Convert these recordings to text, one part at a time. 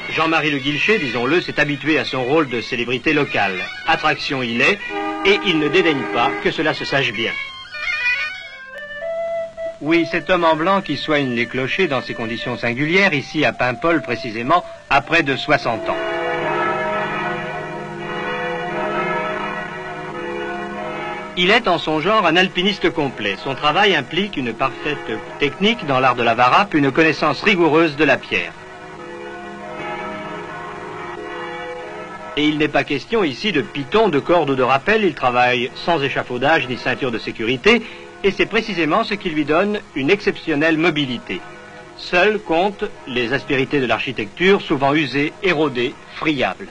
Jean-Marie Le Guilcher, disons-le, s'est habitué à son rôle de célébrité locale. Attraction il est, et il ne dédaigne pas que cela se sache bien. Oui, cet homme en blanc qui soigne les clochers dans ces conditions singulières, ici à Paimpol précisément, à près de 60 ans. Il est en son genre un alpiniste complet. Son travail implique une parfaite technique dans l'art de la varappe, une connaissance rigoureuse de la pierre. Et il n'est pas question ici de piton, de corde ou de rappel, il travaille sans échafaudage ni ceinture de sécurité, et c'est précisément ce qui lui donne une exceptionnelle mobilité. Seules comptent les aspérités de l'architecture, souvent usées, érodées, friables.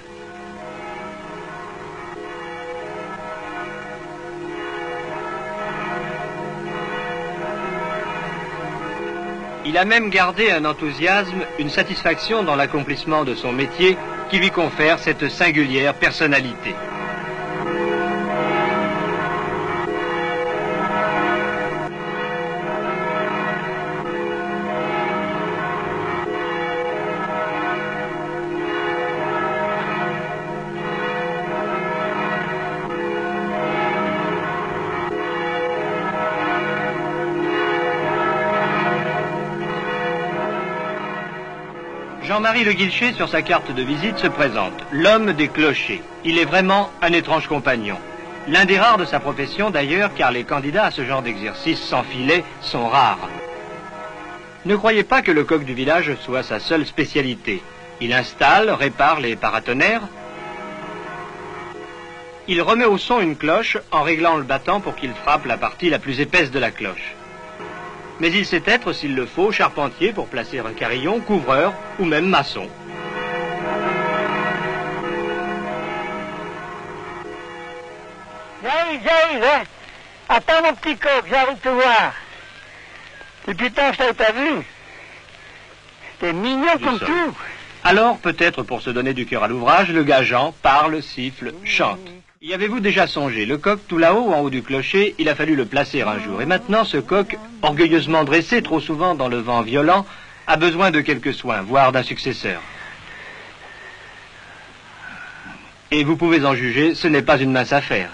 Il a même gardé un enthousiasme, une satisfaction dans l'accomplissement de son métier qui lui confère cette singulière personnalité. Jean-Marie Le Guilcher, sur sa carte de visite, se présente l'homme des clochers. Il est vraiment un étrange compagnon. L'un des rares de sa profession d'ailleurs, car les candidats à ce genre d'exercice sans filet sont rares. Ne croyez pas que le coq du village soit sa seule spécialité. Il installe, répare les paratonnerres. Il remet au son une cloche en réglant le battant pour qu'il frappe la partie la plus épaisse de la cloche. Mais il sait être, s'il le faut, charpentier pour placer un carillon, couvreur ou même maçon. J'arrive, hein. Attends mon petit coq, j'arrive te voir. Depuis le temps que je t'avais pas vu. T'es mignon comme tout. Alors, peut-être pour se donner du cœur à l'ouvrage, le gars Jean parle, siffle, chante. Y avez-vous déjà songé? Le coq tout là-haut, en haut du clocher, il a fallu le placer un jour. Et maintenant, ce coq, orgueilleusement dressé, trop souvent dans le vent violent, a besoin de quelques soins, voire d'un successeur. Et vous pouvez en juger, ce n'est pas une mince affaire.